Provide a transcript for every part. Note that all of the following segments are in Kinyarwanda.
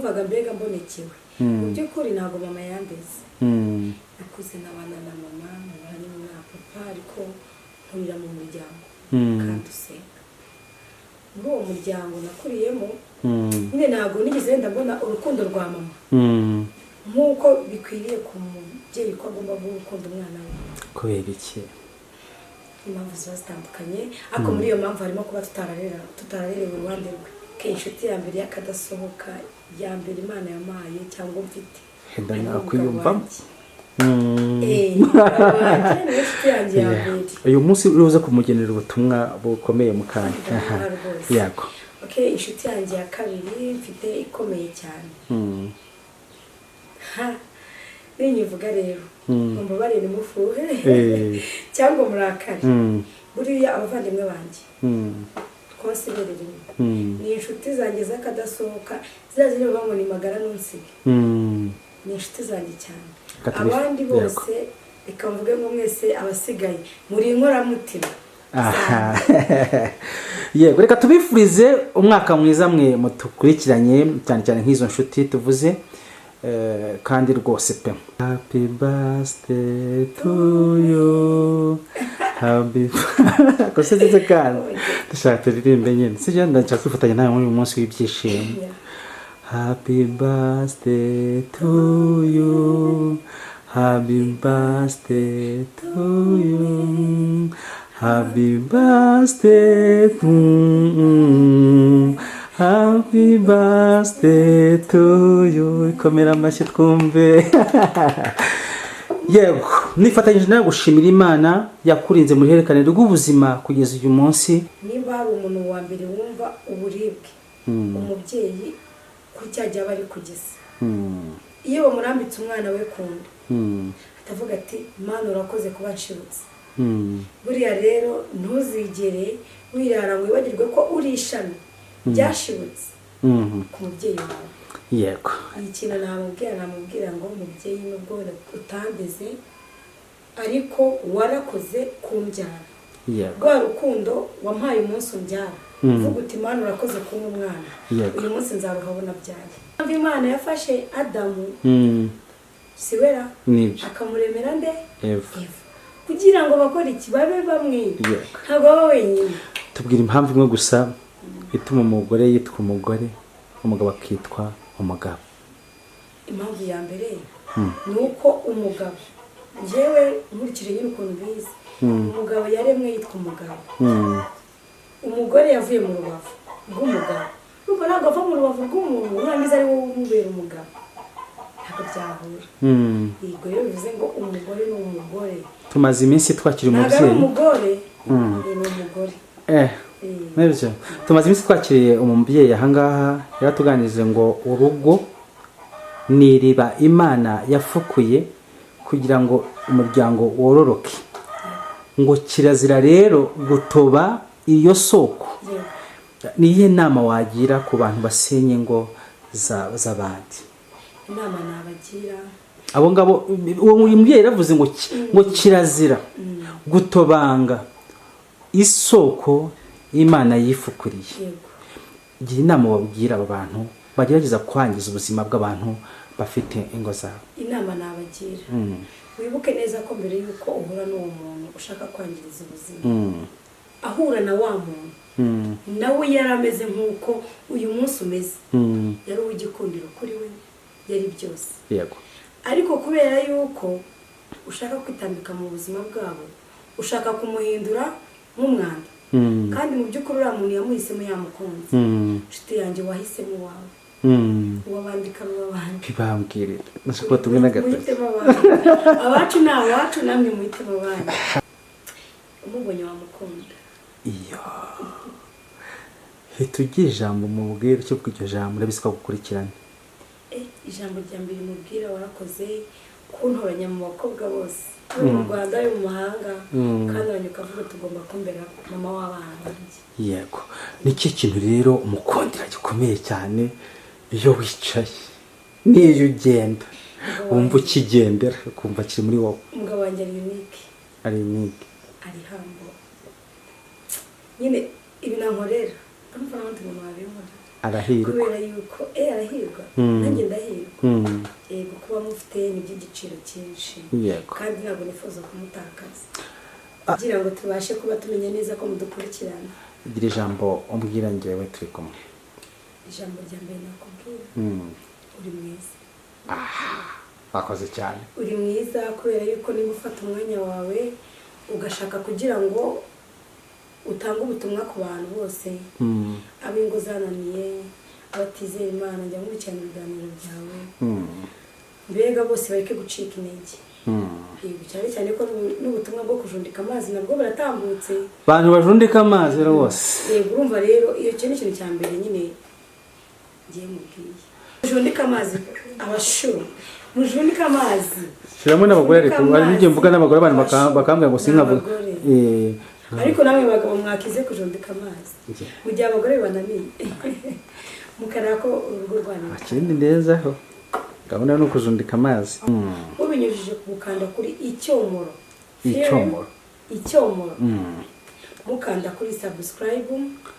numvaga mbega mbonekewe mu by'ukuri ntabwo mama yandeze nakuze n'abana na mama hari na papa ariko nkurira mu muryango kandi usenga muri uwo muryango nakuriyemo nyine ntabwo nigeze ndabona urukundo rwa mama nk'uko bikwiriye ku mubyeyi ko agomba gukunda umwana we. Kubera iki? Impamvu ziba zitandukanye ariko muri iyo mpamvu harimo kuba tutararerewe uruhande rwe inshuti ya mbere y'akadasohoka ya mbere Imana yamaye cyangwa mfite henda nakwiyumvamo uyu munsi uruze kumugenera ubutumwa bukomeye mu kanya. Yego. Okay, inshuti yanjye ya kabiri mfite ikomeye cyane. Ninyivuga rero mumbabarire mufuhe cyangwa murakari buriya abavandimwe banjye twasiberere ni inshuti zanjye z'akadasohoka zazire bamwe ni magara nonsige ni inshuti zanjye cyane abandi bose ikamvuge ngo mwese abasigaye muri inkoramutima. Yego, reka tubifurize umwaka mwiza mwe mutukurikiranye cyane cyane nk'izo nshuti tuvuze kandi rwose pe. Happy birthday to you. Happy koseze kandi dushaka turirimbe nyine sije ndashaka kwifatanya nawe muri uyu munsi w'ibyishimo. Happy birthday to you. Happy birthday to you. Happy birthday to you. Happy birthday to you. Komera amashyi twumve. Yego, nifatanyije nawe gushimira Imana yakurinze muri herekane rw'ubuzima kugeza uyu munsi. Nimba hari umuntu wa mbere wumva uburibwe umubyeyi ku cyajya bari kugeza iyo bamurambitse umwana we kunda atavuga ati Mana urakoze kuba nshirutse. Buriya rero ntuzigere wirara ngo wibagirwe ko uri ishami byashibutse ku mubyeyi wawe. Yego, ikintu namubwira ngo umubyeyi nubwo utandeze ariko warakoze kumbyara. Rwa rukundo wampaye umunsi umbyara uvuga uti Mana urakoze kumpa umwana uyu munsi nzaruhabona byaye. Imana yafashe Adamu siwera akamuremera nde Eva kugira ngo bakore iki babe bamwe ntabwo baba wenyine. Tubwira impamvu imwe gusa ituma umugore yitwa umugore umugabo akitwa umugabo. Impamvu ya mbere ni uko umugabo njyewe nkurikije nyine ukuntu bize umugabo yaremwe yitwa umugabo. Umugore yavuye mu rubavu rw'umugabo nuko ntabwo ava mu rubavu rw'umuntu urangiza ari wowe umubera umugabo ntabwo byahura. Yego rero bivuze ngo umugore ni umugore. Tumaze iminsi twakira umubyeyi. Ntabwo umugore ni umugore. Nibyo tumaze iminsi twakiriye umubyeyi ahangaha yaratuganirize ngo urugo ni iriba Imana yafukuye kugira ngo umuryango wororoke, ngo kirazira rero gutoba iyo soko. Niye nama wagira ku bantu basenye ngo z'abandi? Inama nabagira abo ngabo uwo mubyeyi yaravuze ngo kirazira gutobanga isoko Imana yifukuriye. Gira inama wabwira aba bantu bagerageza kwangiza ubuzima bw'abantu bafite ingo zabo. Inama nabagira wibuke neza ko mbere yuko uhura n'uwo muntu ushaka kwangiriza ubuzima ahura na wa muntu nawe yarameze nk'uko uyu munsi umeze yari uw'igikundiro kuri we yari byose. Yego, ariko kubera yuko ushaka kwitambika mu buzima bwabo ushaka kumuhindura nk'umwanda kandi mu by'ukuri uriya muntu yamuhisemo yamukunze. Inshuti yanjye wahisemo wawe uwabandi karubabandi bibambwirira nashaka tumwe na gatatu abacu ni abacu namwe muhitemo abandi umubonye wamukunda. Iyo tugira ijambo mubwira cyo kw'iryo jambo urabiswa gukurikirana. Ijambo rya mbere mubwira warakoze kuntoranya mu bakobwa bose mu Rwanda yo mu mahanga kandi abanyuka vuga tugomba kumbera mama w'abana banjye. Yego, niki kintu rero umukondera gikomeye cyane iyo wicaye niyo ugenda wumva ukigendera kumva kiri muri wowe. Umugabo wanjye ari unique ari humble nyine ibi nankorera urumva n'abandi muntu wabinkora arahirwa kubera yuko arahirwa nanjye ndahirwa yego kuba mufite ni by'igiciro cyinshi kandi ntabwo nifuza kumutakaza kugira ngo tubashe kuba tumenya neza ko mudukurikirana. Gira ijambo umbwira njyewe turi kumwe. Ijambo rya mbere nakubwira uri mwiza. Wakoze cyane. Uri mwiza kubera yuko niba ufata umwanya wawe ugashaka kugira ngo utange ubutumwa ku bantu bose ab'ingo zananiye abatizera Imana njya nkurikirana ibiganiro byawe mbega bose bareke gucika intege. Cyane cyane ko n'ubutumwa bwo kujundika amazi nabwo buratambutse. Abantu bajundika amazi rwose. Urumva rero iyo cyo ni ikintu cya mbere nyine ngiye mubwiye. Kujundika amazi abashuru mujundika amazi. Shiramo n'abagore ariko bari ngiye mvuga n'abagore abantu bakambwira ngo sinkavuga. Ariko namwe bagabo mwakize kujundika amazi. Mu gihe abagore bananiye. Mukara ko urugo rwanyu. Akindi neza ho. Gahunda no kujundika amazi. Ubinyujije kubukanda kuri icyomoro. Mukanda kuri subscribe,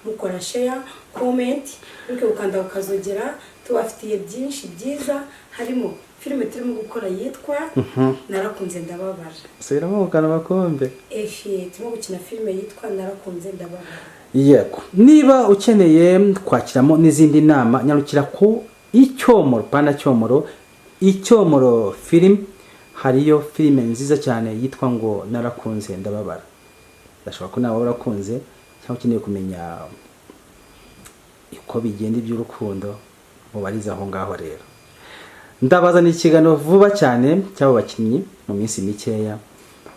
mukora share, comment, nuko ukanda ukazogera tubafitiye byinshi byiza harimo filime turimo gukora yitwa Narakunze Ndababara. Seramo ukana bakombe. Turimo gukina filime yitwa Narakunze Ndababara. Yego. Niba ukeneye kwakiramo n'izindi nama nyarukira ko Icyomoro film hariyo filime nziza cyane yitwa ngo Narakunze Ndababara. Ndashobora ko nawe urakunze cyangwa ukeneye kumenya uko bigenda iby'urukundo mubariza aho ngaho rero. Ndabazana ikiganiro vuba cyane cy'abo bakinnyi mu minsi mikeya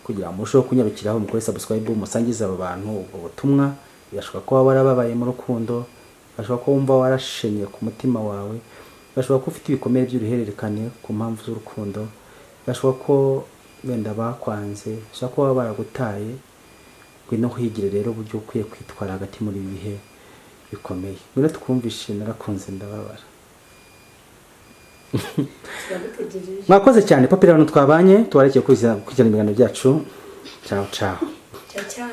kugira ngo musho kunyarukiraho mukore subscribe musangiza abo bantu ubwo butumwa. Birashoboka ko warababaye mu rukundo, birashoboka ko wumva warashenye ku mutima wawe, birashoboka ko ufite ibikomere by'uruhererekane ku mpamvu z'urukundo, birashoboka ko wenda bakwanze, birashoboka ko waba baragutaye. Ngwino kwigire rero uburyo ukwiye kwitwara hagati muri ibi bihe bikomeye. Ngwino tukumvishe Narakunze Ndababara. Mwakoze cyane Papira abantu twabanye tubarekeye kujyana ibiganiro byacu. Ciao ciao. Ciao.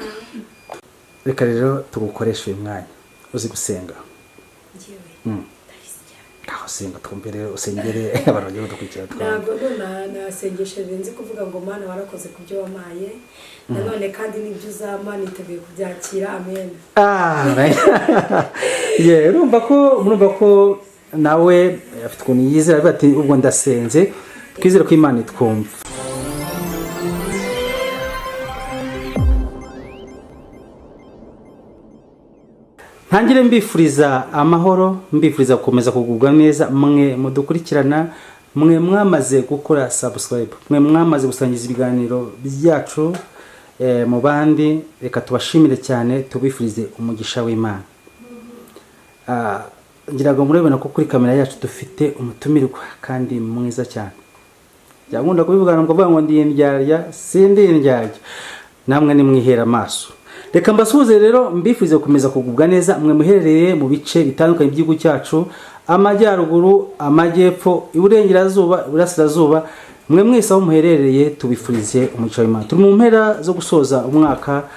Reka rero tugukoresha uyu mwanya uzi gusenga. Aho senga twumbere usengere abantu bagiye gukurikira twa. Ntabwo nasengesha nzi kuvuga ngo Mana warakoze kubyo wamaye. Nanone kandi nibyo uzama niteguye kubyakira. Amen. Urumva ko nawe afite ukuntu yizera ati ubwo ndasenze twizere ko Imana itwumva. Ntangire mbifuriza amahoro, mbifuriza gukomeza kugubwa neza mwe mudukurikirana, mwe mwamaze gukora subscribe, mwe mwamaze gusangiza ibiganiro byacu mu bandi. Reka tubashimire cyane tubifurize umugisha w'Imana. Ngira ngo murebana ko kuri kamera yacu dufite umutumirwa kandi mwiza cyane. Byakunda kubivugana ngo vuga ngo ndi indyarya sindi indyarya, namwe ni mwihera amaso. Reka mbasuhuze rero mbifurize gukomeza kugubwa neza mwe muherereye mu bice bitandukanye by'igihugu cyacu, amajyaruguru, amajyepfo, iburengerazuba, iburasirazuba, mwe mwese aho muherereye tubifurize umugisha w'Imana. Turi mu mpera zo gusoza umwaka,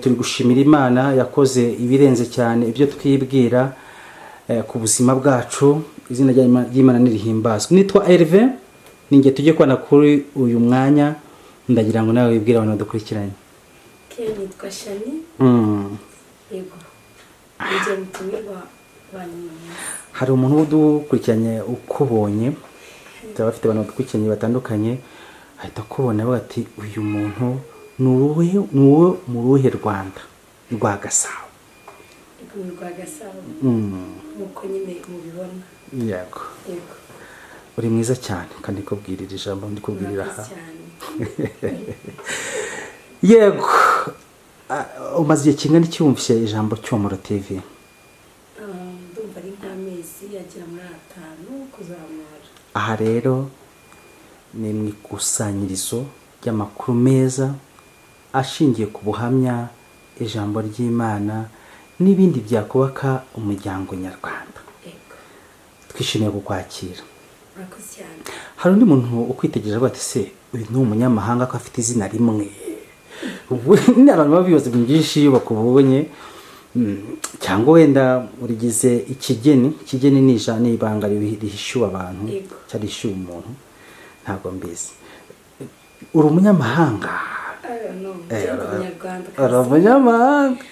turi gushimira Imana yakoze ibirenze cyane ibyo twibwira ku buzima bwacu. Izina ry'Imana nirihimbazwe. Nitwa Herve, ninge tujye kwana kuri uyu mwanya, ndagira ngo nawe wibwira abantu badukurikiranye. Nitwa Shani. Yego. Nje mutumirwa banyine. Hari umuntu udukurikiranye ukubonye, bafite abantu badukurikiranye batandukanye, ahita kubona bati uyu muntu nuwe mu ruhe Rwanda rwa Gasabo. Rwa Gasabo. Nuko nyine mubibona. Yego. Uri mwiza cyane kandi kubwirira ijambo ndi kubwirira aha. Yego. Umaze kingana icyumvise ijambo Cyomoro TV. Ndumva ari nk'amezi yagira muri 5 kuzamura. Aha rero ni mu ikusanyirizo ry'amakuru meza ashingiye ku buhamya, ijambo ry'Imana n'ibindi byakubaka umuryango nyarwanda. Twishimiye kukwakira. Hari undi muntu ukwitegereje bati se uyu ni umunyamahanga ko afite izina rimwe. Ni abantu babibaza byinshi iyo bakubonye cyangwa wenda urigize ikigeni ni ibanga rihishuwe abantu cyangwa rihishuwe umuntu ntabwo mbizi. uri umunyamahanga.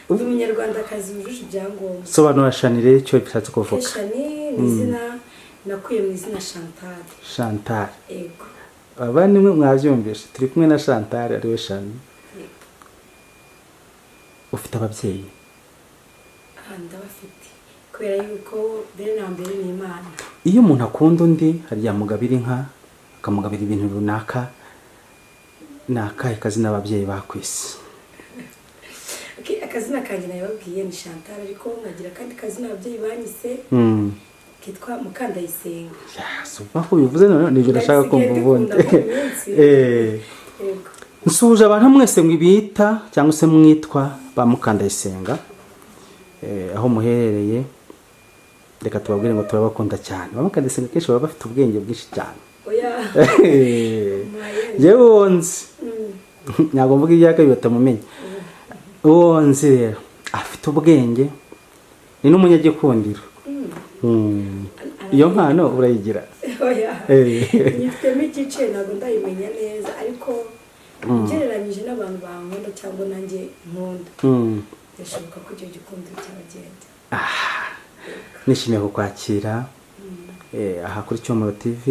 umunyarwandakazi wujuje ibyangombwa. sobanura Shani rero icyo bishatse kuvuga. Shani ni izina nakuye mu izina Chantal. Chantal. Yego. Abandi mwe mwabyumvise turi kumwe na Chantal ariwe Shani. Ufite ababyeyi? Ndabafite kubera yuko mbere na mbere ni Imana. Iyo umuntu akunda undi hari yamugabira inka akamugabira ibintu runaka, ni akahe kazina ababyeyi bakwise? Akazina kanjye nababwiye ni Chantal, ariko nkagira kandi kazina ababyeyi banyise kitwa Mukandayisenga. Uko bivuze none nibyo nashaka kumva ubundi. Nsuje abantu mwese mwibita cyangwa se mwitwa ba Mukandayisenga aho muherereye, reka tubabwire ngo turabakunda cyane. Ba Mukandayisenga kenshi baba bafite ubwenge bwinshi cyane. Yewe nzi ntabwo mvuga ibyaka batamumenye. Uwo nzi rero afite ubwenge, ni n'umunyagikundiro. Iyo mpano urayigira? Nyifitemo igice ntabwo ndayimenya neza, ariko ugereranyije n'abantu bankunda cyangwa nanjye nkunda, birashoboka ko icyo gikundiro cyabagenda. Nishimiye kukwakira aha kuri Cyomoro TV,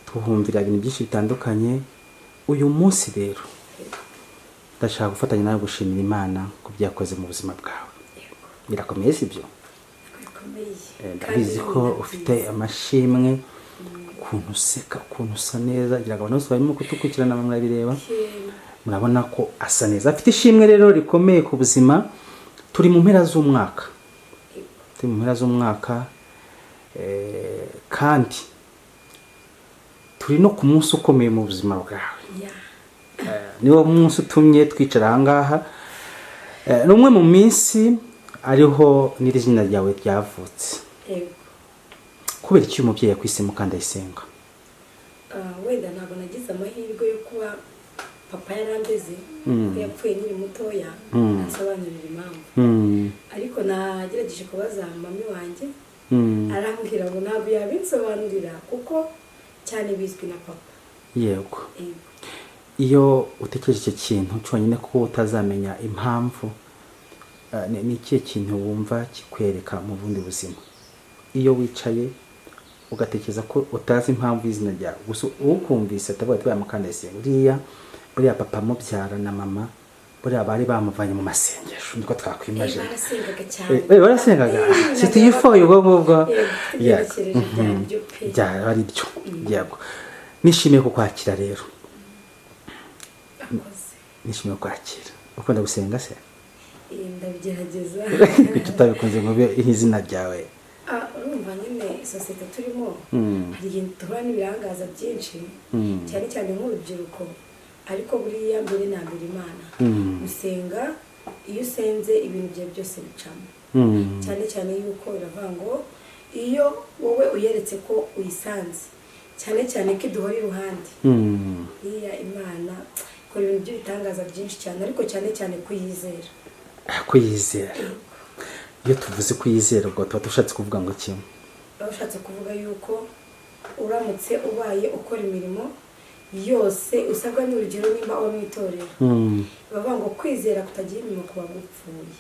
tuhumvira ibintu byinshi bitandukanye. Uyu munsi rero ndashaka gufatanya nawe gushimira Imana ku byakoze mu buzima bwawe. Birakomeye sibyo? Ndabizi ko ufite amashimwe, ukuntu useka, ukuntu usa neza, ngira ngo abantu bose barimo kutukurikirana murabireba, murabona ko asa neza. Afite ishimwe rero rikomeye ku buzima. Turi mu mpera z'umwaka, kandi turi no ku munsi ukomeye mu buzima bwawe. Niwo munsi utumye twicara aha ngaha. Ni umwe mu minsi ariho n'iri zina ryawe ryavutse. Kubera iki umubyeyi yakwise Mukandayisenga? Wenda ntabwo nagize amahirwe yo kuba papa yarandeze, ko yapfuye nkiri mutoya, ntasobanurira impamvu. Ariko nagerageje kubaza mami wanjye, arambwira ngo ntabwo yabinsobanurira kuko cyane bizwi na papa. Yego. Iyo utekereje icyo kintu cyonyine ko utazamenya impamvu, ni ikihe kintu wumva kikwereka mu bundi buzima? Iyo wicaye ugatekereza ko utazi impamvu y'izina ryawe, gusa ukumvise atavuga ati Mukandayisenga, buriya papa mubyara na mama buriya bari bamuvanye mu masengesho, niko twakwimaje. Barasengaga sitiyifoye ubwo ngubwo. Ari byo. Yego. Nishimiye kukwakira rero. Nishimiye kukwakira. Ukunda gusenga se? Ndabigerageza. Kuki utabikunze ngo bibe izina ryawe? Urumva nyine sosiyete turimo hari igihe duhura n'ibirangaza byinshi, cyane cyane nk'urubyiruko, ariko buriya mbere na mbere Imana. Gusenga, iyo usenze ibintu byawe byose bicamo. Cyane cyane yuko iravuga ngo iyo wowe uyeretse ko uyisanze, cyane cyane ko iduhora iruhande, iya Imana ikora ibintu by'ibitangaza byinshi cyane, ariko cyane cyane kuyizera. Kuyizera. Iyo tuvuze kuyizera ubwo tuba dushatse kuvuga ngo kimwe. Ushatse kuvuga yuko uramutse ubaye ukora imirimo yose usabwa n'urugero nimba aba mwitorera, bavuga ngo kwizera kutagira imirimo kuba gupfuye.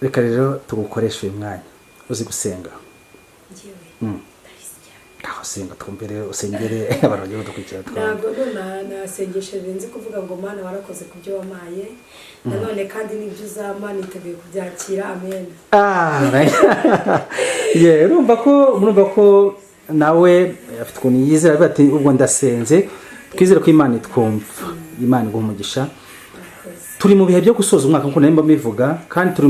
Reka rero tugukoresha uyu mwanya. Uzi gusenga? Njyewe aho senga twumbere usengere abantu bagiye kudukurikira twa. Ntabwo nasengesha nzi kuvuga ngo Mana warakoze kubyo wamaye, nanone kandi nibyo uzama niteguye kubyakira. Amen. Urumva ko nawe afite ukuntu yizera ati ubwo ndasenze, twizere ko Imana itwumva, Imana iguha umugisha. Turi mu bihe byo gusoza umwaka nkuko nemba bivuga, kandi turi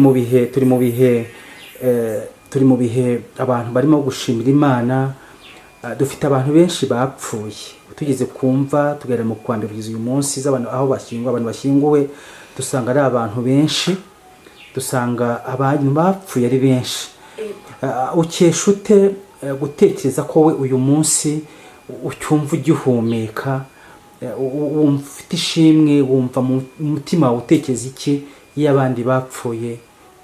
mu bihe abantu barimo gushimira Imana. Dufite abantu benshi bapfuye, tugeze kumva tugera mu kwanduriza uyu munsi z'abantu aho bashyinguwe, abantu bashyinguwe dusanga ari abantu benshi, dusanga abantu bapfuye ari benshi. Ukesha ute gutekereza ko we uyu munsi ucyumva ugihumeka, wumva ufite ishimwe, wumva mu mutima utekereza iki iyo abandi bapfuye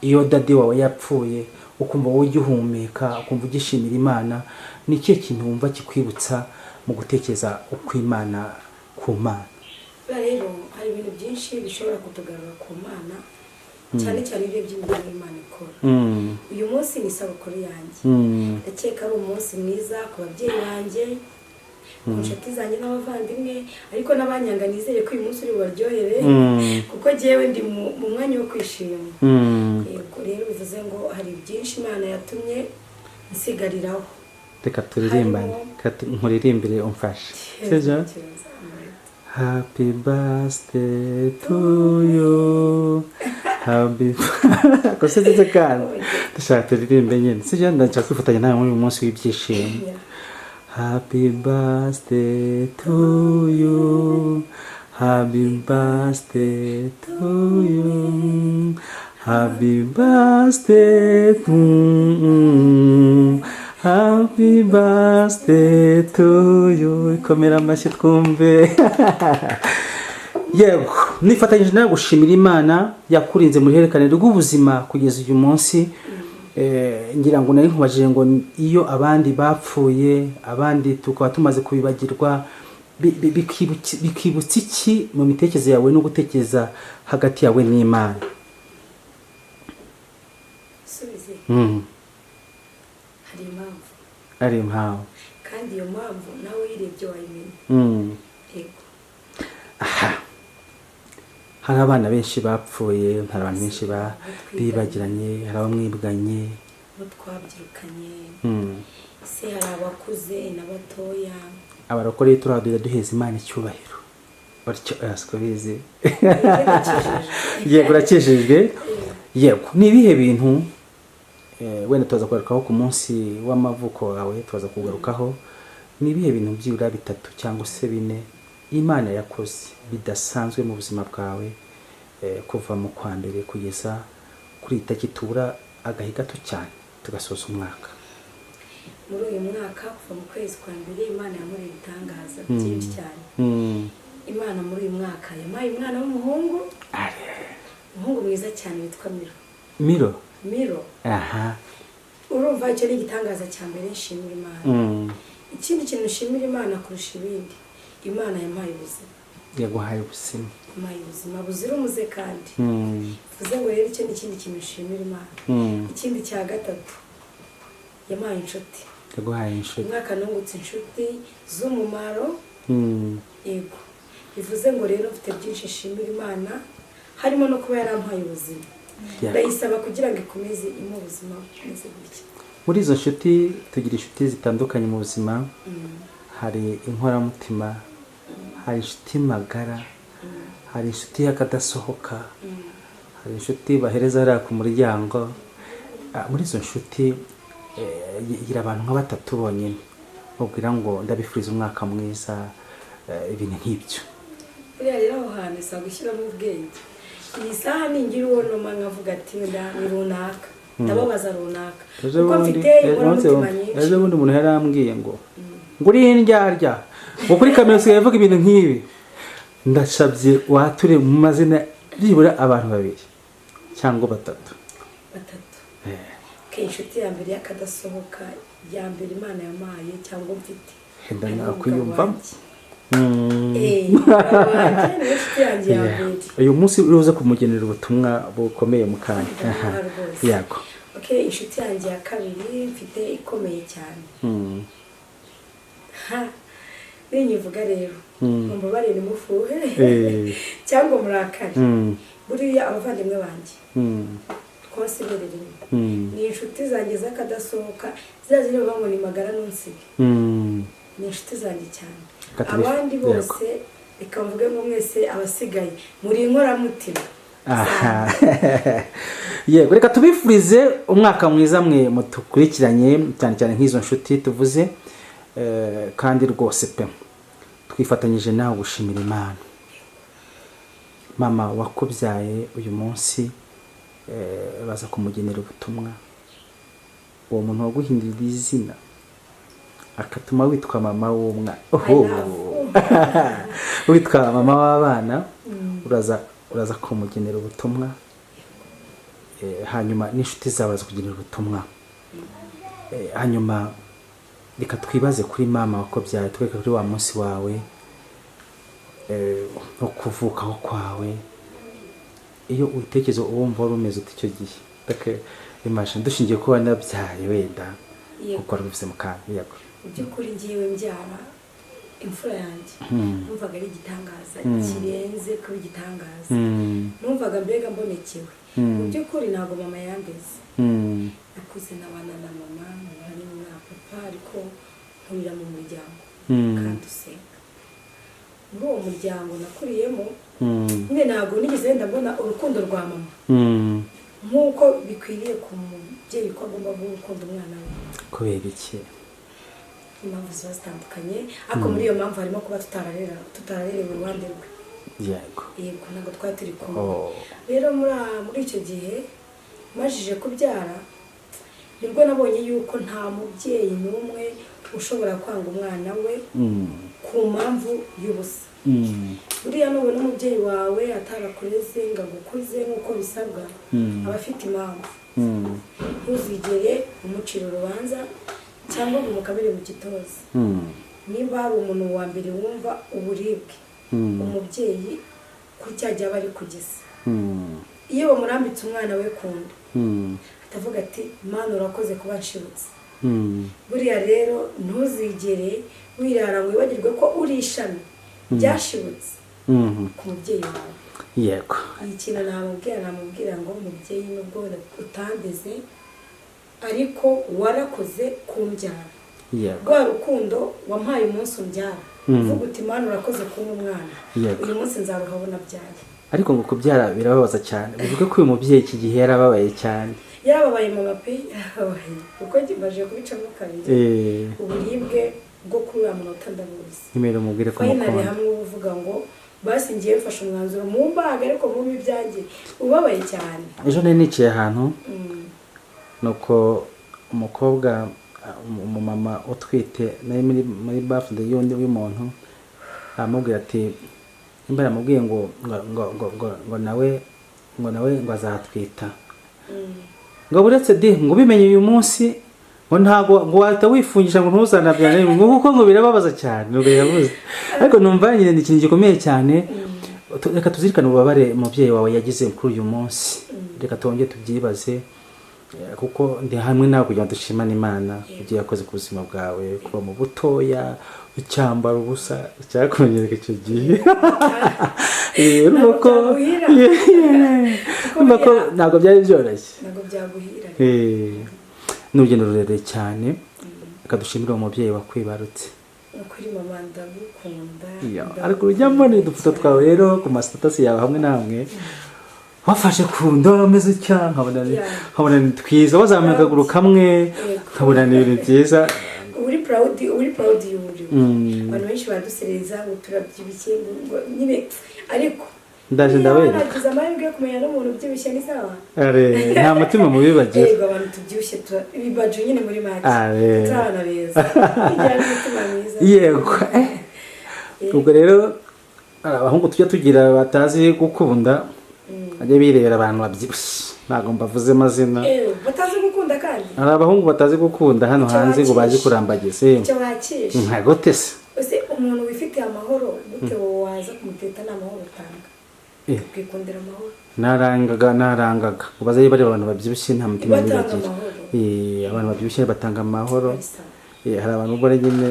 iyo dadi wawe yapfuye ukumva wowe ugihumeka ukumva ugishimira Imana, ni ikihe kintu wumva kikwibutsa mu gutekereza uko Imana ku Mana? Rero hari ibintu byinshi bishobora kutugarura ku Mana, cyane cyane ibyo by'imirimo Imana ikora. Uyu munsi ni isabukuru yanjye, ndakeka ari umunsi mwiza ku babyeyi banjye, ku nshuti zanjye n'abavandimwe, ariko n'abanyanga nizere ko uyu munsi uri bubaryohere, kuko jyewe ndi mu mwanya wo kwishima. Yego rero bivuze ngo hari byinshi Imana yatumye nsigariraho. Reka turirimbane, nkuririmbire umfashe. Sibyo? Happy birthday to you. Happy birthday kandi dushaka turirimbe nyine. Sibyo? Ndashaka kwifatanya nawe muri uyu munsi w'ibyishimo. Happy birthday to you. Happy birthday to you. Happy birthday to you. Happy birthday to you. Komera amashyi twumve. Yego, nifatanyije nawe gushimira Imana yakurinze muri herekane rw'ubuzima kugeza uyu munsi. Ngira ngo nari nkubajije ngo iyo abandi bapfuye, abandi tukaba tumaze kubibagirwa, bikibutsa iki mu mitekerereze yawe no gutekereza hagati yawe n'Imana? Subize. Hari impamvu. Kandi iyo mpamvu nawe uyirebye wayimenya. Yego. Hari abana benshi bapfuye, hari abantu benshi bibagiranye, hari abamwibwanye, abo twabyirukanye, ese hari abakuze n'abatoya. Abarokore turaduza duheza Imana icyubahiro. Batyo asikobize. Yego urakijijwe. Yego, ni ibihe bintu wenda tuza kugarukaho ku munsi w'amavuko wawe, tuza kugarukaho ni ibihe bintu byibura 3 cyangwa se 4 Imana yakoze bidasanzwe mu buzima bwawe, kuva mu kwa mbere kugeza kuri itaki tubura agahe gato cyane tugasoza umwaka? Muri uyu mwaka kuva mu kwezi kwa mbere Imana yamuri ibitangaza byinshi cyane. Imana muri uyu mwaka yamaye umwana w'umuhungu, umuhungu mwiza cyane witwa Miro. Aha. Urumva icyo ni igitangaza cya mbere nshimira Imana. Ikindi kintu nshimira Imana kurusha ibindi, Imana yamaye ubuzima. Yaguhaye ubuzima. Yamaye ubuzima buzira umuze kandi. Bivuze ngo rero icyo ni ikindi kintu nshimira Imana. Ikindi cya gatatu, yamaye inshuti. Yaguhaye inshuti. Umwaka nungutse inshuti z'umumaro. Yego. Bivuze ngo rero mfite byinshi nshimira Imana, harimo no kuba yarampaye ubuzima. Ndayisaba kugira ngo ikomeze mu buzima bumeze gutya. Muri izo nshuti tugira inshuti zitandukanye mu buzima. Hari inkoramutima, hari inshuti magara, hari inshuti y'akadasohoka, hari inshuti bahereza hariya ku muryango. Muri izo nshuti gira abantu nka 3 bonyine ubwira ngo ndabifuriza umwaka mwiza, ibintu nk'ibyo. Buriya rero aho hantu isa gushyiramo ubwenge. Iyi saha ningira uwo noma nkavuga ati ni runaka, ndababaza runaka, kuko mfite inkoramutima nyinshi. Ejo bundi umuntu yarambwiye ngo uri indyarya ngo kuri kamera usigaye uvuga ibintu nk'ibi. Ndashabye wature mu mazina byibura abantu 2 cyangwa 3. Inshuti ya mbere y'akadasohoka, ya mbere Imana yamaye cyangwa mfite. Henda nakwiyumvamo. Uyu munsi uruze kumugenera ubutumwa bukomeye mu kanya. Yego. Inshuti yanjye ya kabiri mfite ikomeye cyane. Ninyivuga rero mumbabarire mufuhe cyangwa murakare. Buriya abavandimwe banjye twasiberere ni inshuti zanjye z'akadasohoka, zazire bamwe ni magara nonsige. Ni inshuti zanjye cyane. Abandi bose bikamvuga ngo mwese abasigaye muri inkoramutima. Yego, reka tubifurize umwaka mwiza mwe mutukurikiranye, cyane cyane nk'izo nshuti tuvuze, kandi rwose pe twifatanyije nawe gushimira Imana. Mama wakubyaye uyu munsi baza kumugenera ubutumwa, uwo muntu waguhindurira izina akatuma witwa mama w'umwana, witwa mama w'abana, uraza kumugenera ubutumwa hanyuma n'inshuti zawe barakugenera ubutumwa. Hanyuma reka twibaze kuri mama wakobyaye, tweke kuri wa munsi wawe no kuvukaho kwawe. Iyo utekereza wumva wari umeze uti icyo gihe imagine dushingiye kuba nabyaye wenda kuko wari ubivuze mu kantu. Yego, mu by'ukuri ngiyewe mbyara imfura yanjye numvaga ari igitangaza kirenze kuba igitangaza. Numvaga mbega mbonekewe. Mu by'ukuri ntabwo mama yandeze, nakuze n'abana na mama hari na papa, ariko nkurira mu muryango kandi usenga. Muri uwo muryango nakuriyemo nyine ntabwo nigeze ndabona urukundo rwa mama nk'uko bikwiriye ku mubyeyi ko agomba gukunda umwana we. kubera iki? Impamvu ziba zitandukanye, ariko muri iyo mpamvu harimo kuba tutararerewe iruhande rwe. Yego, ntabwo twari turi kumwe. Rero muri icyo gihe majije kubyara nibwo nabonye yuko nta mubyeyi n'umwe ushobora kwanga umwana we ku mpamvu y'ubusa. Buriya nubona umubyeyi wawe atarakureze ngo agukuze nk'uko bisabwa, aba afite impamvu. Ntuzigere umucira urubanza cyangwa ngo umukabire mu gitozi. Niba hari umuntu wa mbere wumva uburibwe, umubyeyi ku cyajya aba ari kugisa. Iyo bamurambitse umwana we ku nda atavuga ati Mana urakoze kuba nshibutse. Buriya rero ntuzigere wirara ngo wibagirwe ko uri ishami ryashibutse ku mubyeyi wawe. Yego, iyi kintu namubwira ngo mubyeyi nubwo utandeze ariko warakoze kumbyara. Rwa rukundo wampaye umunsi umbyara, uvuga uti Mana urakoze kuba umwana, uyu munsi nzaruhabona byaye. ariko ngo kubyara birababaza cyane. Bivuga ko uyu mubyeyi iki gihe yarababaye cyane. Yarababaye mama pe, yarababaye kuko kimaje kubicamo kabiri. Uburibwe bwo kuri uriya munota ndabuzi. Nimero mubwire ko mukunda hamwe uvuga ngo basi ngiye mfashe umwanzuro mu mbaga ariko mu bibyanjye ubabaye cyane. Ejo nari niciye ahantu nuko umukobwa umumama utwite nari muri birthday y'umuntu amubwira ati imbara amubwiye ngo nawe ngo azatwita. Ngo buretse ngo bimenye uyu munsi ngo ntago ngo wahita wifungisha ngo ntuzanabyane ngo kuko ngo birababaza cyane ngo yavuze. Ariko numva nyine ni ikintu gikomeye cyane. Reka tuzirikane ububabare umubyeyi wawe yagize kuri uyu munsi. Reka twongere tubyibaze kuko ndi hamwe nawe kugira ngo dushimane Imana ibyo yakoze ku buzima bwawe, kuba mu butoya icyambara ubusa cyakumenyereka icyo gihe. Ntabwo byari byoroshye, ntabwo byaguhira. Ni urugendo rurerure cyane. Reka dushimire uwo mubyeyi wakwibarutse. Ukuri mama ndagukunda. Ariko ujya mbona udufoto twawe rero ku mastatasi yawe hamwe namwe wafashe ku nda ameze cyane, nkabona ni twiza, wazamuye akaguru kamwe nkabona ni ibintu byiza. Uri proud y'uburyo. Abantu benshi baradusereza ngo turabyibushye ngo nyine, ariko ndaje ndabereka. Nagize amahirwe yo kumenya n'umuntu ubyibushye ni sawa. Nta mutima mubi bagira. Yego, abantu tubyibushye bibaje nyine muri make. Turabana beza. Igira n'umutima mwiza. Yego. Ubwo rero abahungu tujya tugira batazi gukunda, ajya birebera abantu babyibushye. Ntabwo mbavuze amazina. Batazi gukunda kandi. Hari abahungu batazi gukunda hano hanze ngo bazi kurambagiza. Icyo bakisha. Ntagote se. Ese umuntu wifitiye amahoro gute waza kumuteta n'amahoro utanga? Kwikundira amahoro. Narangaga. Ubaza iyo bari abantu babyibushye nta mutima bagira. Abantu babyibushye batanga amahoro. Hari abantu ubwo nyine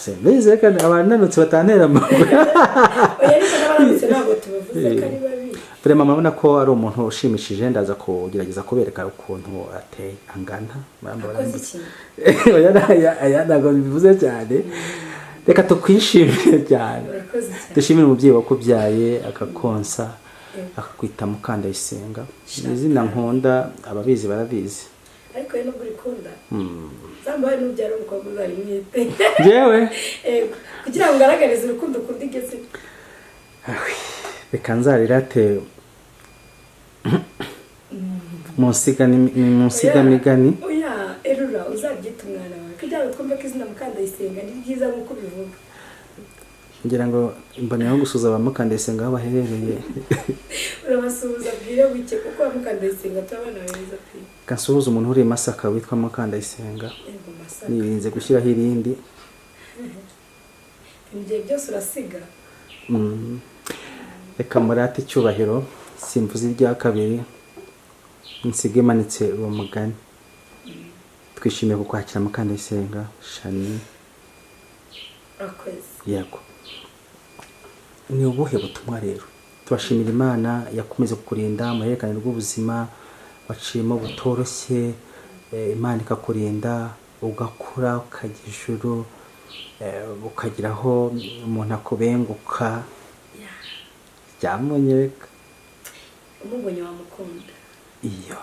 sembeze kandi abananutse batantera amahoro. Oya ariko n'abananutse ntabwo tubavuze ko ari babi. Vraiment mabona ko ari umuntu ushimishije, ndaza kugerageza kubereka ukuntu ateye angana. Oya ntabwo bivuze cyane. Reka tukwishimire cyane. Dushimire umubyeyi wakubyaye akakonsa akakwita Mukandayisenga. Izina nkunda ababizi barabizi. Ariko ye nubwo urikunda zambaye n'ubyara umukobwa uzari mwite jewe kugira ngo ngaragarize urukundo ukunda igeze. Reka nzarirate munsiga migani. Oya erura uzabyita umwana wawe kugira ngo twumve ko izina Mukandayisenga ni ryiza nk'uko bivuga. ngira ngo mbonera gusuza abamukandayisenga aho baherereye. Urabasuhuza bwire buke kuko abamukandayisenga turabana beza pe. Gasuhuza umuntu uri Masaka witwa Mukandayisenga. Nirinze gushyiraho irindi. Ibyo byose urasiga. Reka murate icyubahiro simvuze irya kabiri nsige manitse uwo mugani. Twishimiye kukwakira Mukandayisenga Shani. Yego. Ni ubuhe butumwa rero? Tubashimira Imana yakomeze kukurinda mu herekane rw'ubuzima waciyemo butoroshye, Imana ikakurinda ugakura ukajya ijuru, ukagiraho umuntu akubenguka. Byamunyereka umubonye wamukunda. Iyo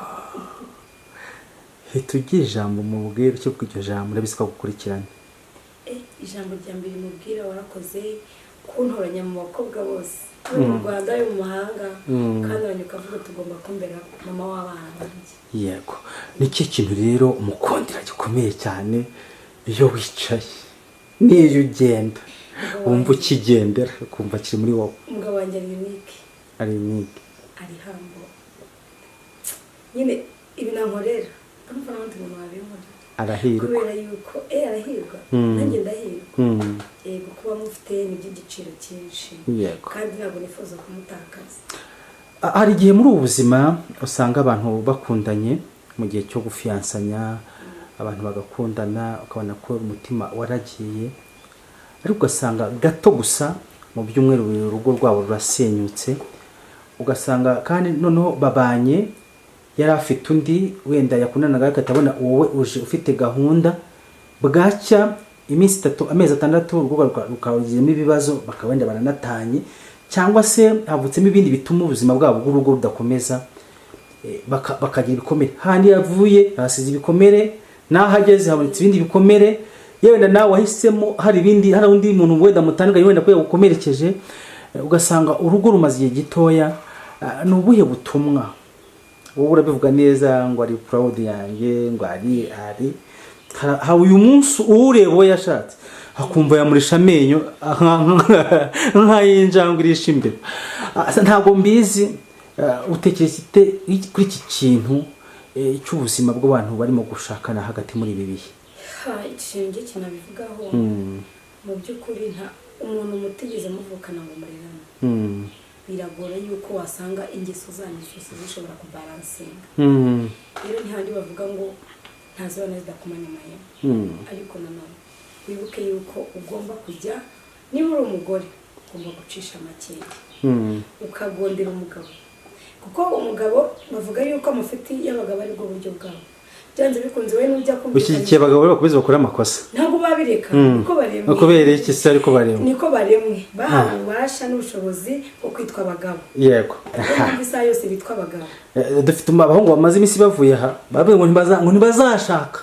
tugira ijambo mubwira cyo kw'iryo jambo ndabisika gukurikirana. Ijambo rya mbere mubwira warakoze kuntoranya mu bakobwa bose mu Rwanda yo mu mahanga kandi abanyuka avuga tugomba kumbera mama w'abana banjye. Yego. Niki kintu rero umukondera gikomeye cyane iyo wicaye niyo ugenda wumva ukigendera kumva kiri muri wowe. Umugabo wanjye ari unique ari hambo nyine ibi nankorera amva n'abandi muntu babibona arahirwa kubera yuko arahirwa nanjye ndahirwa. Yego kuba mufite n'iby'igiciro cyinshi kandi ntabwo nifuza kumutakaza. Hari igihe muri ubu buzima usanga abantu bakundanye mu gihe cyo gufiyansanya, abantu bagakundana ukabona ko umutima waragiye, ariko ugasanga gato gusa mu byumweru bibiri urugo rwabo rurasenyutse, ugasanga kandi noneho babanye yari afite undi wenda yakundanaga akatabona wowe uje ufite gahunda, bwacya iminsi 3 amezi 6 urugo rukawugiramo ibibazo bakawenda baranatanye, cyangwa se havutsemo ibindi bituma ubuzima bwabo bw'urugo rudakomeza, bakagira ibikomere. Handi yavuye hasize ibikomere, nahageze habonetse ibindi bikomere, yenda nawe wahisemo hari undi muntu wenda mutandukanye wenda ko yagukomerekeje, ugasanga urugo rumaze igihe gitoya. Ni ubuhe butumwa wowe urabivuga neza ngo ari proud yanjye ngo ari uyu munsi urebo yashatse akumva yamurisha amenyo nk'ayinjangurisha imbere? Ntabwo mbizi utekereza kuri iki kintu cy'ubuzima bw'abantu barimo gushakana hagati muri ibi bihe. Ikintu kinabivugaho mu by'ukuri nta umuntu mutigeze muvukana ngo murerane, biragora yuko wasanga ingeso zanyu zose zishobora kubalansinga. Rero ntihandi bavuga ngo ntazibana zidakumanyamanya, ariko nanone wibuke yuko ugomba kujya, niba uri umugore ugomba gucisha makeya ukagondera umugabo, kuko umugabo bavuga yuko amafuti y'abagabo ari bwo buryo bwabo. Byanze bikunze we n'ujya kumva ushyigikiye abagabo bakomeza bakora amakosa, ntabwo babireka uko baremwe. Kubera iki se ariko baremwe? Niko baremwe bahawe ububasha n'ubushobozi bwo kwitwa abagabo. Yego. Isaha yose bitwa abagabo. Dufite abahungu bamaze iminsi bavuye aha bavuye ngo ntibazashaka,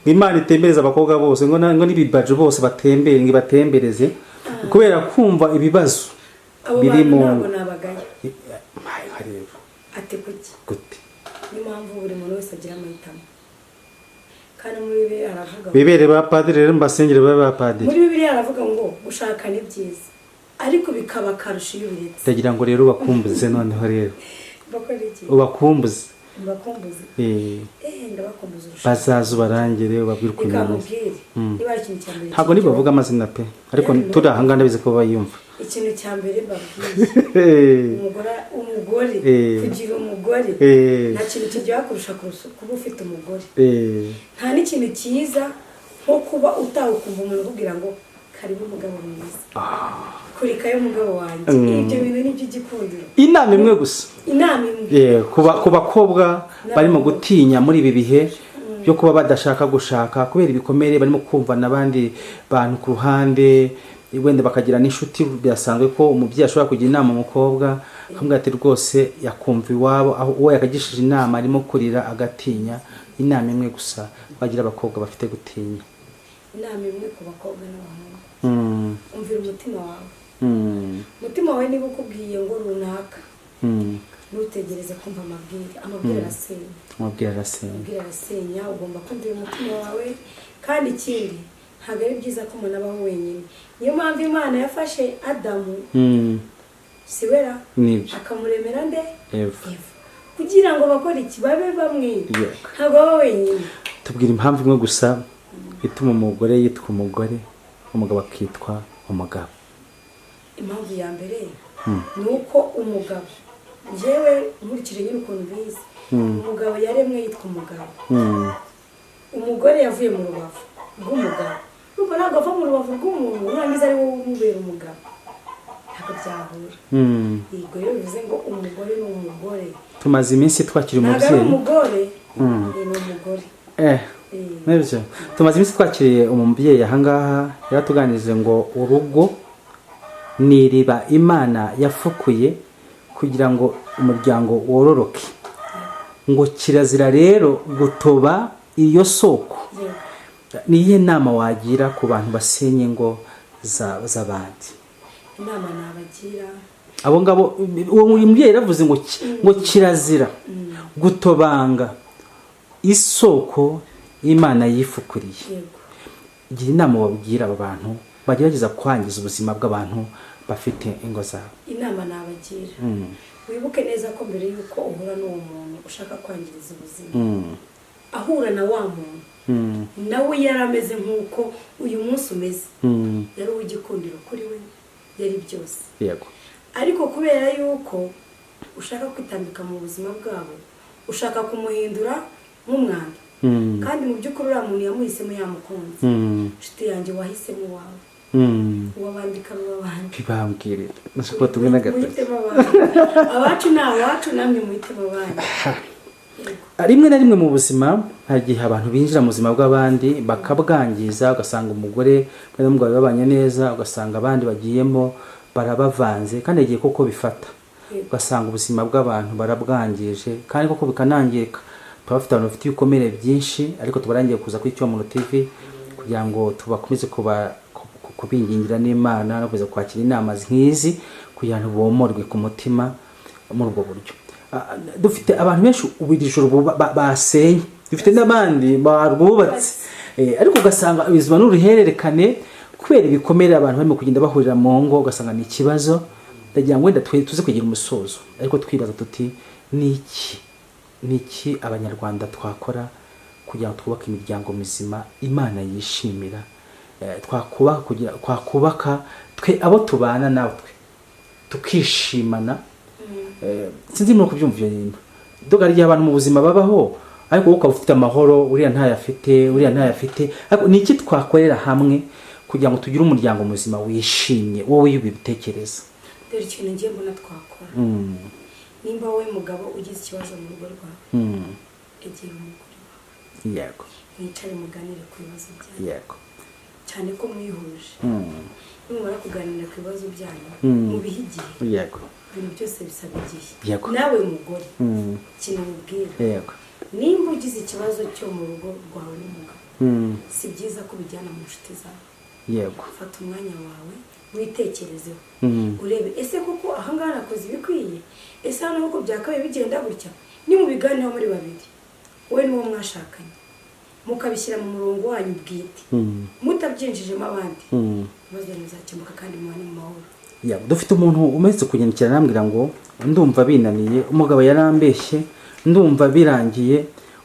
Imana itembereza abakobwa bose ngo nibibaje bose batembere ngibatembereze kubera kumva ibibazo biri mu ntabwo nabagaya. Harero ate kuki gute ni mpamvu buri muntu wese agira amahitamo, kandi muri Bibiliya aravuga bibere ba padiri rero mbasengere ba padiri. Muri Bibiliya aravuga ngo gushaka ni byiza ariko bikaba karusha iyo biretse. Ndagira ngo rero bakumbuze noneho rero bakora iki? Ubakumbuze bakumbuze ndabakumbuza urusha bazaza barangire babwire kunyana. Niba ikintu cyambere ntabwo nibavuga amazina pe, ariko turi ahangana bize ko bayumva. Ikintu cyambere babwiye umugore kugira umugore nta kintu kijya kurusha kuba ufite umugore. Nta n'ikintu cyiza nko kuba utawukumva umuntu kugira ngo karibu umugabo mwiza kurikayo umugabo wanjye. Ibyo bintu ni by'igikundiro. Inama imwe gusa, inama imwe ku bakobwa barimo gutinya muri ibi bihe byo kuba badashaka gushaka kubera ibikomere barimo kumva n'abandi bantu ku ruhande, wenda bakagira n'inshuti. Byasanzwe ko umubyeyi ashobora kugira inama umukobwa akamubwira ati rwose yakumva iwabo, aho uwo yakagishije inama arimo kurira agatinya. Inama imwe gusa bagira abakobwa bafite gutinya. Inama imwe ku bakobwa n'abahungu, umvira umutima wawe. Umutima wawe niba ukubwiye ngo runaka ntutegereze kumva amabwire arasenya. Amabwire arasenya. Ugomba kumvira umutima wawe, kandi ikindi ntabwo ari byiza ko umuntu abaho wenyine. Niyo mpamvu Imana yafashe Adamu siwera akamuremera nde Eva kugira ngo bakore iki babe bamwe, ntabwo baba wenyine. Tubwira impamvu imwe gusa ituma umugore yitwa umugore, umugabo akitwa umugabo. Impamvu ya mbere ni uko umugabo, njyewe nkurikije nyine ukuntu bize, umugabo yaremwe yitwa umugabo, umugore yavuye mu rubavu rw'umugabo. Urumva ntabwo ava mu rubavu rw'umuntu urangiza ari wowe umubera umugabo, ntabwo byahura. Yego rero bivuze ngo umugore ni umugore. Tumaze iminsi twakira umubyeyi, ntabwo ari umugore ni umugore. Nibyo tumaze iminsi twakiriye umubyeyi ahangaha yaratuganirize ngo urugo ni iriba Imana yafukuye kugira ngo umuryango wororoke, ngo kirazira rero gutoba iyo soko. Niye nama wagira ku bantu basenye ngo z'abandi? Inama nabagira abo ngabo, uwo mubyeyi yaravuze ngo kirazira gutobanga isoko Imana yifukuriye. Gira inama wabwira aba bantu bagerageza kwangiza ubuzima bw'abantu bafite ingo zabo. Inama nabagira, wibuke neza ko mbere yuko uhura n'uwo muntu ushaka kwangiriza ubuzima, ahura na wa muntu nawe yarameze nk'uko uyu munsi umeze, yari uw'igikundiro kuri we, yari byose. Yego. Ariko kubera yuko ushaka kwitambika mu buzima bwabo, ushaka kumuhindura nk'umwanda, kandi mu by'ukuri uriya muntu yamuhisemo yamukunze. Inshuti yanjye wahisemo wawe, uwabandi karuba abandi bibambwire nashaka tumwe na gato. Abacu ni abacu, namwe muhitemo abandi. Rimwe na rimwe mu buzima hari igihe abantu binjira mu buzima bw'abandi bakabwangiza, ugasanga umugore n'umugabo babanye neza, ugasanga abandi bagiyemo barabavanze, kandi igihe koko bifata ugasanga ubuzima bw'abantu barabwangije, kandi koko bikanangirika. Bafite abantu bafite ibikomere byinshi, ariko tubarangiye kuza kuri Cyomoro TV kugira ngo tubakomeze kubingingira n'Imana no kuza kwakira inama nk'izi kugira ngo bomorwe ku mutima muri ubwo buryo. Dufite abantu benshi ubiri joro basenye, dufite n'abandi barwubatse, ariko ugasanga ubuzima n'uruhererekane kubera ibikomere abantu barimo kugenda bahurira mu ngo, ugasanga ni ikibazo. Ndagira ngo wenda tuze kugira umusozo, ariko twibaza tuti niki abanyarwanda twakora kugira ngo twubake imiryango mizima Imana yishimira, twakubaka twe abo tubana natwe tukishimana. Sinzi muri kubyumva ibintu dogari y'abantu mu buzima babaho, ariko wowe ukaba ufite amahoro, uriya ntayafite. Ariko niki twakorera hamwe kugira ngo tugire umuryango muzima wishimye? Wowe y'ubitekereza dore ikintu ngiye mbona twakora. Nimba wowe mugabo ugize ikibazo mu rugo rwawe, egera umugore wawe, yego, mwicare muganire ku bibazo byanyu, yego, cyane ko mwihuje. Nimara kuganira ku bibazo byanyu mubihe igihe, yego, ibintu byose bisaba igihe. Yego. Nawe mugore kintu mubwira, yego, nimba ugize ikibazo cyo mu rugo rwawe n'umugabo, si byiza ko bijyana mu nshuti zawe. Yego. Fata umwanya wawe witekerezeho, urebe ese koko ahangaha nakoze ibikwiye, ese hano nuko byakabaye bigenda gutya. Ni mu biganiro muri babiri, wowe n'uwo mwashakanye, mukabishyira mu murongo wanyu bwite, mutabyinjijemo abandi, maze muzakemuka kandi mubane mu mahoro. Dufite umuntu umeze kugendekera arambwira ngo ndumva binaniye, umugabo yarambeshye, ndumva birangiye,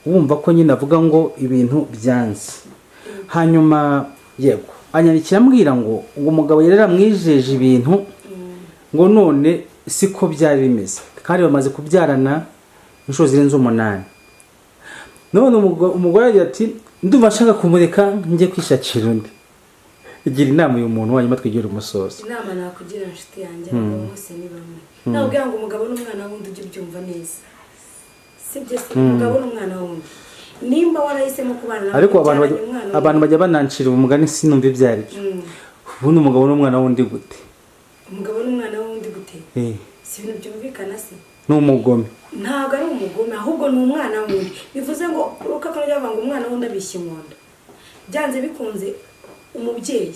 wumva ko nyine avuga ngo ibintu byanze. Hanyuma yego anyandikira ambwira ngo umugabo yaramwijeje ibintu, ngo none siko byari bimeze, kandi bamaze kubyarana inshuro zirenze 8. None umugore agira ati ndumva nshaka kumureka njye kwishakira undi. Igira inama uyu muntu wanyuma twigera umusozo. Inama nakugira inshuti yanjye abo bose ni bamwe. Nabwira ngo umugabo n'umwana wundi ujye ubyumva neza. Sibyo se umugabo n'umwana wundi. Nimba warahisemo kubana nawe, ariko abantu bajya banancira umugani sinumva ibyari byo. Ubundi umugabo n'umwana wundi gute? Umugabo n'umwana wundi gute? Si ibintu byumvikana se. N'umugome. Ntabwo ari umugome, ahubwo ni umwana wundi. Bivuze ngo ukakora byavanga umwana wundi abishye inkondo. Byanze bikunze umubyeyi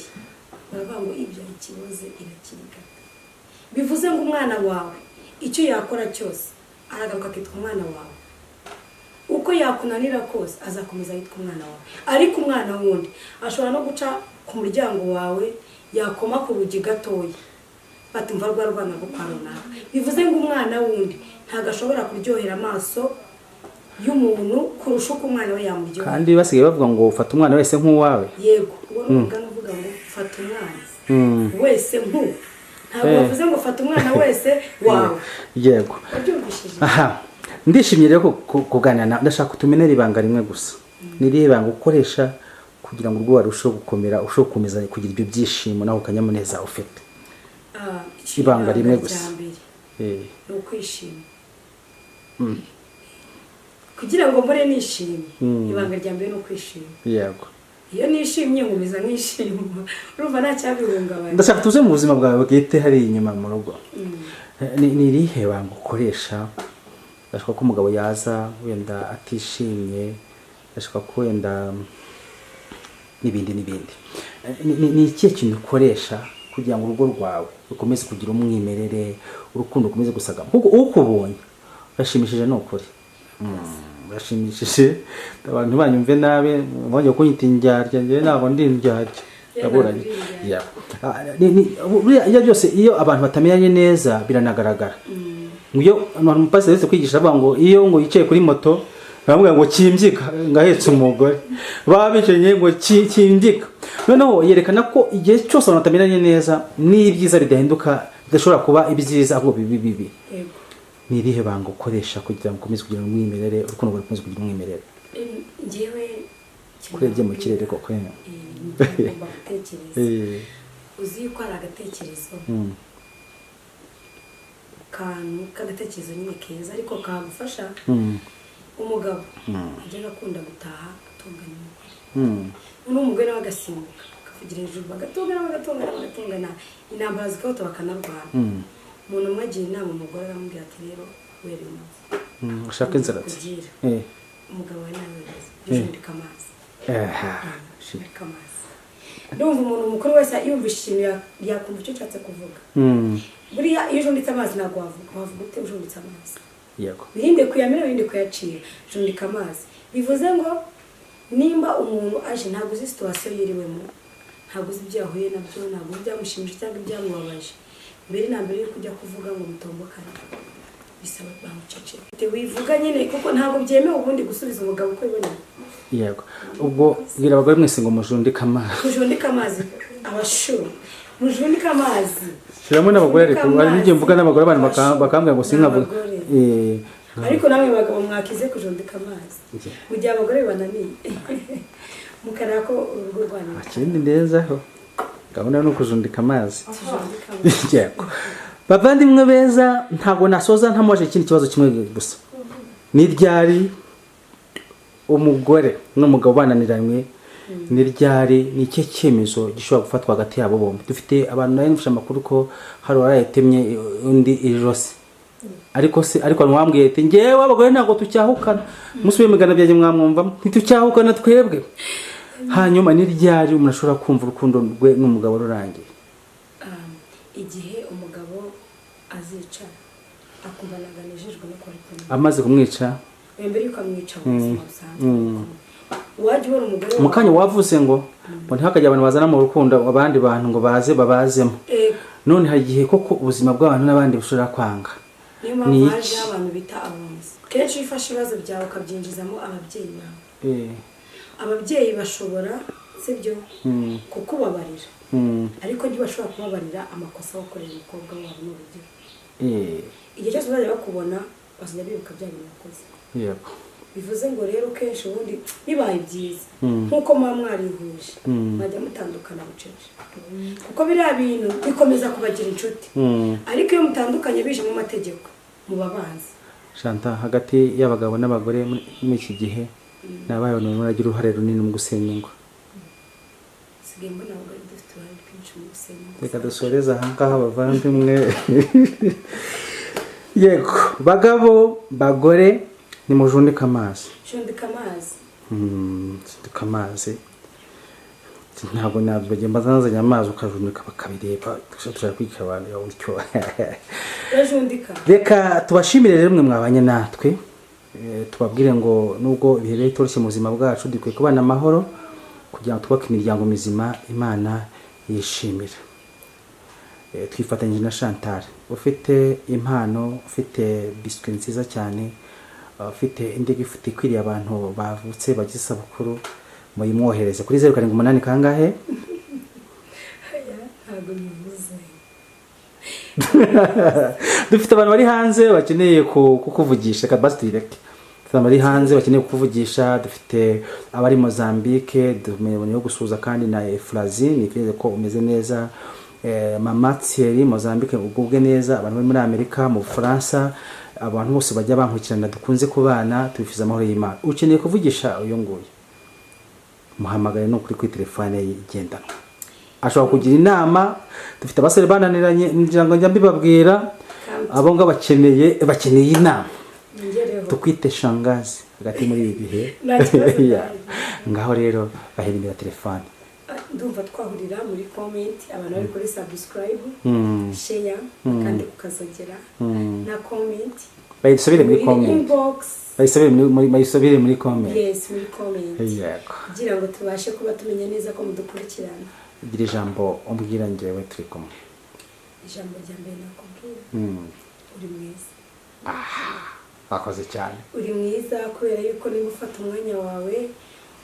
baravuga ngo ibyo ikibazo irakiriga. Bivuze ngo umwana wawe icyo yakora cyose aragaruka akitwa umwana wawe. uko yakunanira kose azakomeza yitwa umwana wawe, ariko umwana wundi ashobora no guca ku muryango wawe, yakoma ku rugi gatoya batumva rwa rwana rwo kwa runaka. Bivuze ngo umwana wundi ntabwo ashobora kuryohera amaso y'umuntu kurusha uko umwana we yamuryohera. Kandi basigaye bavuga ngo ufata umwana wese nk'uwawe. Yego, uwo n'umugani uvuga ngo fata umwana wese ntabwo bavuze ngo fata umwana wese wawe. Yego. Aha, ndishimye rero kuganira, ndashaka kutumenera ibanga rimwe gusa. Nirihe banga ukoresha kugira ngo urwo warusheho gukomera, usheho gukomeza kugira ibyo byishimo naho kanyamuneza ufite? Ibanga rimwe gusa. Ni ukwishima. Kugira ngo mbore nishimye, ibanga rya mbere ni ukwishima. Yego. Iyo nishimye nkomeza nkishima, urumva nta cyabihungabanya. Ndashaka tuze mu buzima bwawe bwite hari inyuma mu rugo. Ni irihe banga ukoresha? Ndashaka ko umugabo yaza wenda atishimye, ndashaka ko wenda n'ibindi. Ni ikihe kintu ukoresha kugira ngo urugo rwawe rukomeze kugira umwimerere, urukundo rukomeze gusagama? Kuko ukubonye urashimishije n'ukuri. Urashimishije, abantu banyumve nabe bajya kunyita indyarya, njye ntabwo ndi indyarya. Yaburanye. Iyo byose iyo abantu batamenyanye neza biranagaragara. Iyo umupasiteri wese kwigisha avuga ngo iyo ngo yicaye kuri moto baravuga ngo kimbyika ngahetse umugore, babicenye ngo kimbyika. Noneho yerekana ko igihe cyose abantu batamenyanye neza n'ibyiza bidahinduka, bidashobora kuba ibyiza ahubwo bibi. Ni irihe banga ukoresha kugira ngo ukomeze kugira umwimerere, urukundo rukomeze kugira umwimerere? Njyewe kurebye mu kirere koko uzi yuko ari agatekerezo kantu k'agatekerezo nyine keza ariko kagufasha. Umugabo ajya akunda gutaha atunganya umugore, n'umugore nawe agasimbuka akavugira hejuru, bagatungana intambara zikahota bakanarwana. Umuntu umwe agira inama umugore aramubwira ati rero wera amazi ushaka inzara umugabo we nawe yujundika amazi. Shundika amazi. Ndumva umuntu mukuru wese yumvise ikintu yakumva icyo nshatse kuvuga. Buriya iyo ujunditse amazi ntabwo wavuga ute ujunditse amazi. Yego. Birinde kuyamira, birinde kuyacira, jundika amazi. Bivuze ngo nimba umuntu aje ntabwo uzi situation yiriwemo, ntabwo uzi ibyo yahuye nabyo, ntabwo uzi byamushimishije cyangwa ibyamubabaje, mbere na mbere kujya kuvuga ngo mutombokane bisaba bamuceceke wivuga nyine, kuko ntabwo byemewe ubundi gusubiza umugabo uko iboneye. Yego. Ubwo bwira abagore mwese ngo mujundika amazi. Mujundika amazi abashuru, mujundika amazi. Shiramo n'abagore ariko ari n'igihe mvuga n'abagore abantu bakambwira ngo sinkavuga. Ariko namwe bagabo mwakize kujundika amazi. Mu gihe abagore bananiye mukara ko urugo rwanyu akindi ndezaho gahunda no kujundika amazi. Yego. Bavandimwe beza, ntabwo nasoza ntamoje ikindi kibazo kimwe gusa. Ni ryari umugore n'umugabo bananiranywe, ni ryari, ni cyo cyemezo gishobora gufatwa hagati yabo bombi? Dufite abantu nari nfasha amakuru ko hari warayetemye undi ijosi, ariko mwambwiye ati ngewe abagore ntabwo tucyahukana, musubiye migana byaje mwamwumva ntitucyahukana twebwe. Hanyuma ni ryari umuntu ashobora kumva urukundo rwe n'umugabo rurangiye? Igihe umugabo azica akumva naganijejwe no kwari amaze kumwica, mbere yuko amwica ubuzima busanzwe. Waje ubona umugore mukanya wavuze ngo ntihakajya abantu bazana mu rukundo abandi bantu ngo babazemo. None hari igihe koko ubuzima bw'abantu n'abandi bushobora kwanga. Niyo haje abantu bita abunzi. Kenshi ifashe ibibazo byawe ukabyinjizamo ababyeyi bawe. Ababyeyi bashobora sibyo kukubabarira, ariko ntibashobora kubabarira amakosa wakoreye umukobwa wabo n'urugero. Igihe cyose bazajya bakubona bazajya bibuka bya bintu wakoze. Yego. Bivuze ngo rero kenshi ubundi bibaye byiza nkuko muba mwarihuje mwajya mutandukana bucece, kuko biriya bintu bikomeza kubagira inshuti. Ariko iyo mutandukanye bije mu mategeko mubabanza. Shanta, hagati y'abagabo n'abagore muri iki gihe nabaye abantu baragira uruhare runini mu gusenya ingo. Sigembo nabwo dufite uruhare rwinshi mu gusenya ingo. Reka dusoreza aha ngaha bavandimwe. Yego, bagabo bagore ni mujundika amazi. Jundika amazi. Jundika amazi. Ntabwo nabyo mbazanazanya amazi ukajundika bakabireba, dushobora kwikira abantu y'icyo. Rajundika. Reka tubashimire rero mwe mwabanye natwe. tubabwire ngo nubwo ibihe bitoroshye mu buzima bwacu dukwiye kubana amahoro kugira ngo twubake imiryango mizima Imana yishimira. Twifatanyije na Chantal ufite impano, ufite biscuit nziza cyane, ufite indi gifuti ikwiriye abantu bavutse bagize isabukuru, muyimwohereze kuri 078 kangahe? Ntabwo nivuze. Dufite abantu bari hanze bakeneye kukuvugisha kabasi direct. Dufite bari hanze bakeneye kukuvugisha, dufite abari Mozambique, dumenye yo gusuza kandi na Efrazi, nifeze ko umeze neza. Mama Thierry Mozambique ubwe neza, abantu bari muri Amerika, mu Faransa, abantu bose bajya bankurikirana dukunze kubana, tubifiza amahoro y'Imana. Ukeneye kuvugisha uyo nguye, muhamagare no kuri telefone igendanwa, ashobora kugira inama. Dufite abasore bananiranye ngira ngo njya mbibabwira, abo ngo bakeneye inama, tukwite shangazi hagati muri ibi bihe. Ngaho rero bahirimbira telefone. Ndumva twahurira muri comment, abantu bari kuri subscribe, share kandi ukazogera na comment. Bayisubire muri comment. Inbox. Bayisubire muri comment. Yes, muri comment. Yego. Kugira ngo tubashe kuba tumenya neza ko mudukurikirana. Gira ijambo umbwira njyewe turi kumwe. Ijambo rya mbere nakubwira. Uri mwiza. Bakoze cyane. Uri mwiza kubera yuko niba ufata umwanya wawe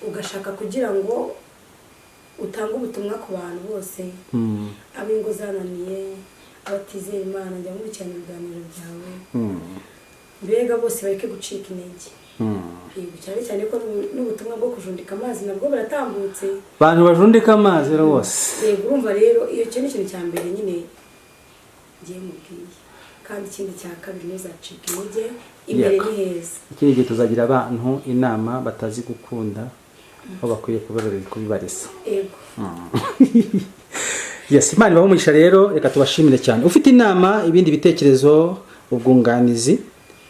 ugashaka kugira ngo utanga ubutumwa ku bantu bose, abingo zananiye, abatizera Imana, njya nkurikirana ibiganiro byawe, mbega bose bareke gucika intege. Cyane cyane ko n'ubutumwa bwo kujundika amazi nabwo baratambutse, abantu bajundika amazi rwose. Urumva rero iyo cyo ni ikintu cya mbere nyine ngiye mubwiye, kandi ikindi cya kabiri ntuzacika intege, imbere ni heza. Ikindi gihe tuzagira abantu inama batazi gukunda, aho bakwiye kubibarisa. Yes, Imana ibahumisha rero, reka tubashimire cyane. Ufite inama, ibindi bitekerezo, ubwunganizi,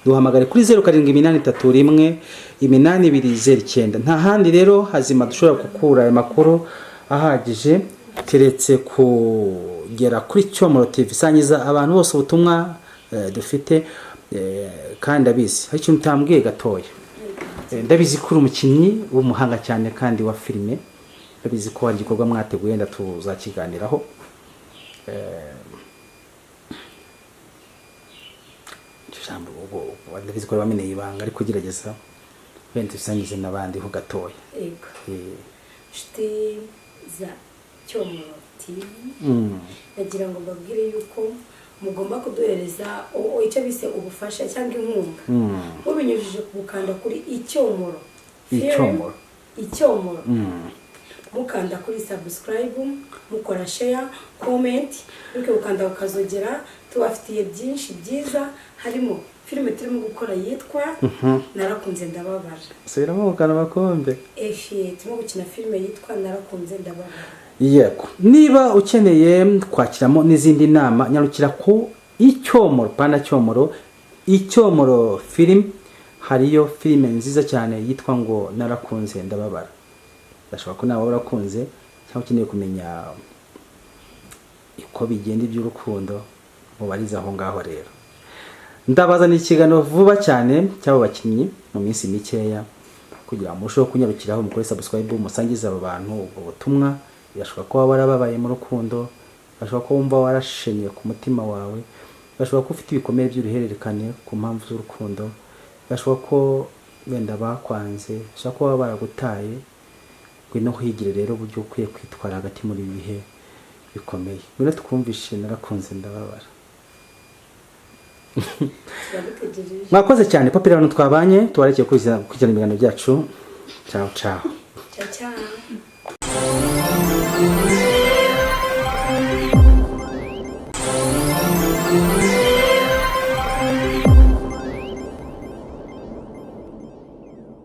duhamagare kuri 0783182209. Nta handi rero hazima dushobora gukura aya makuru ahagije keretse kugera kuri Cyomoro TV, sangiza abantu bose ubutumwa dufite, kandi abizi hari ikintu utambwiye gatoya. Ndabizi ko uri umukinnyi w'umuhanga cyane kandi wa filime, ndabizi ko hari igikorwa mwateguye nda tuzakiganiraho. Jambo ndabizi ko wamenye ibanga ariko gerageza wenda usangize nabandi ho gatoya. Yego. Shiti za Cyomoro TV. Nagira ngo mbabwire yuko mugomba kuduhereza icyo bise ubufasha cyangwa inkunga. Mubinyujije gukanda kuri Icyomoro. Icyomoro. Mukanda kuri subscribe, mukora share, comment, nuko ukanda ukazogera. Tubafitiye byinshi byiza, harimo filime turimo gukora yitwa Narakunze Ndababara. Siramo ukana bakombe. Turimo gukina filime yitwa Narakunze Ndababara. Yego, niba ukeneye kwakiramo n'izindi nama, nyarukira ku Icyomoro, pana Cyomoro, Icyomoro film. Hariyo filime nziza cyane yitwa ngo Narakunze Ndababara. Ndashobora ko nawe urakunze cyangwa ukeneye kumenya uko bigenda iby'urukundo, mubariza aho ngaho rero. Ndabazana ikiganiro vuba cyane cy'abo bakinnyi mu minsi mikeya, kugira ngo musheho kunyarukiraho mukore subscribe, musangiza abo bantu ubwo butumwa. Birashoboka ko waba warababaye mu rukundo, birashoboka ko wumva warashenye ku mutima wawe, birashoboka ko ufite ibikomere by'uruhererekane ku mpamvu z'urukundo, birashoboka ko wenda bakwanze, birashoboka ko waba baragutaye. Ngwino kwigire rero uburyo ukwiye kwitwara hagati muri bihe bikomeye. Ngwino tukumvishe Narakunze Ndababara. Mwakoze cyane Popira, abantu twabanye tubarekeye kujyana ibiganiro byacu. Ciao ciao. Ciao ciao.